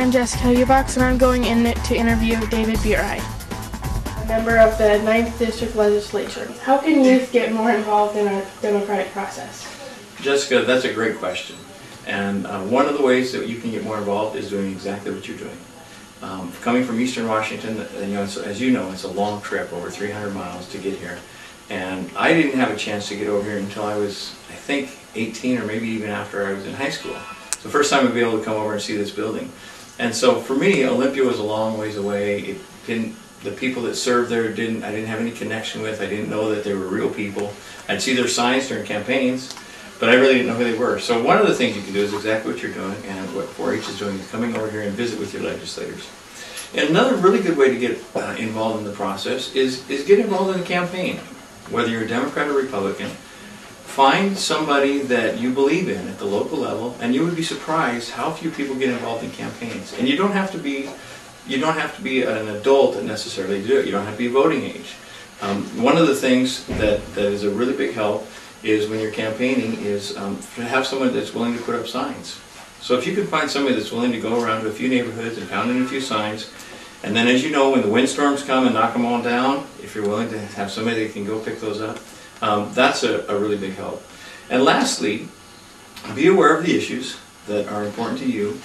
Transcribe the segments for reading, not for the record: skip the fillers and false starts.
I'm Jessica Ubachs, and I'm going in to interview David Buri, a member of the 9th District Legislature. How can youth get more involved in our democratic process? Jessica, that's a great question. And one of the ways that you can get more involved is doing exactly what you're doing. Coming from Eastern Washington, as you know, it's a long trip, over 300 miles to get here. And I didn't have a chance to get over here until I was, I think, 18 or maybe even after I was in high school. It's the first time I'd be able to come over and see this building. And so for me, Olympia was a long ways away. The people that served there I didn't have any connection with. I didn't know that they were real people. I'd see their signs during campaigns, but I really didn't know who they were. So one of the things you can do is exactly what you're doing, and what 4-H is doing is coming over here and visit with your legislators. And another really good way to get involved in the process is get involved in the campaign. Whether you're a Democrat or Republican, find somebody that you believe in at the local level, and you would be surprised how few people get involved in campaigns. And you don't have to be an adult necessarily to do it. You don't have to be voting age. One of the things that is a really big help is when you're campaigning is to have someone that's willing to put up signs. So if you can find somebody that's willing to go around to a few neighborhoods and pound in a few signs, and then, as you know, when the windstorms come and knock them all down, if you're willing to have somebody that can go pick those up, that's a really big help. And lastly, be aware of the issues that are important to you,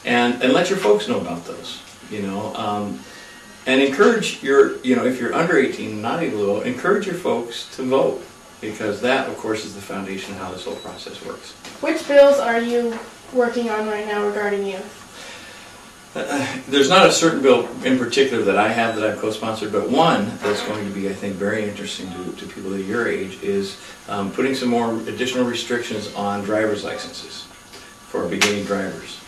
and let your folks know about those. And encourage if you're under 18 and not able to vote, encourage your folks to vote, because that, of course, is the foundation of how this whole process works. Which bills are you working on right now regarding youth? There's not a certain bill in particular that I have that I've co-sponsored, but one that's going to be, I think, very interesting to people of your age is putting some more additional restrictions on driver's licenses for beginning drivers.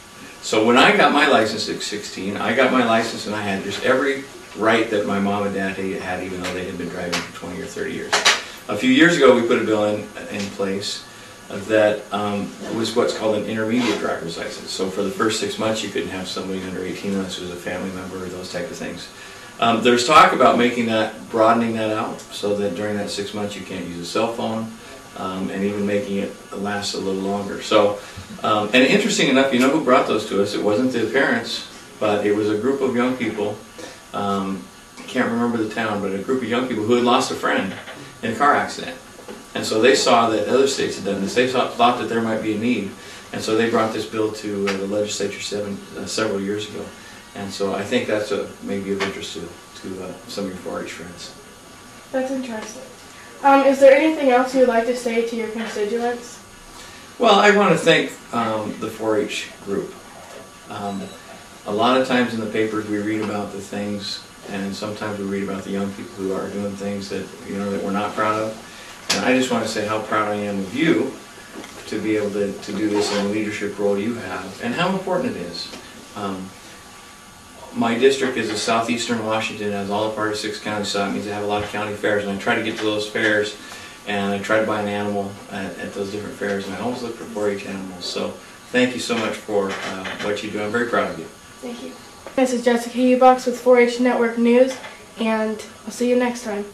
So when I got my license at 16, I got my license and I had just every right that my mom and dad had, even though they had been driving for 20 or 30 years. A few years ago, we put a bill in place that was what's called an intermediate driver's license. So for the first 6 months, you couldn't have somebody under 18 unless it was a family member or those type of things. There's talk about broadening that out so that during that 6 months you can't use a cell phone, and even making it last a little longer. So, and interesting enough, you know who brought those to us? It wasn't the parents, but it was a group of young people. I can't remember the town, but a group of young people who had lost a friend in a car accident. And so they saw that other states had done this. They thought that there might be a need. And so they brought this bill to the legislature several years ago. And so I think that's maybe of interest to some of your 4-H friends. That's interesting. Is there anything else you would like to say to your constituents? Well, I want to thank the 4-H group. A lot of times in the papers we read about the things, and sometimes we read about the young people who are doing things that that we're not proud of. And I just want to say how proud I am of you to be able to do this in the leadership role you have, and how important it is. My district is a southeastern Washington, has all a part of 6 counties, so that means I have a lot of county fairs, and I try to get to those fairs, and I try to buy an animal at those different fairs, and I always look for 4-H animals. So thank you so much for what you do. I'm very proud of you. Thank you. This is Jessica Ubachs with 4-H Network News, and I'll see you next time.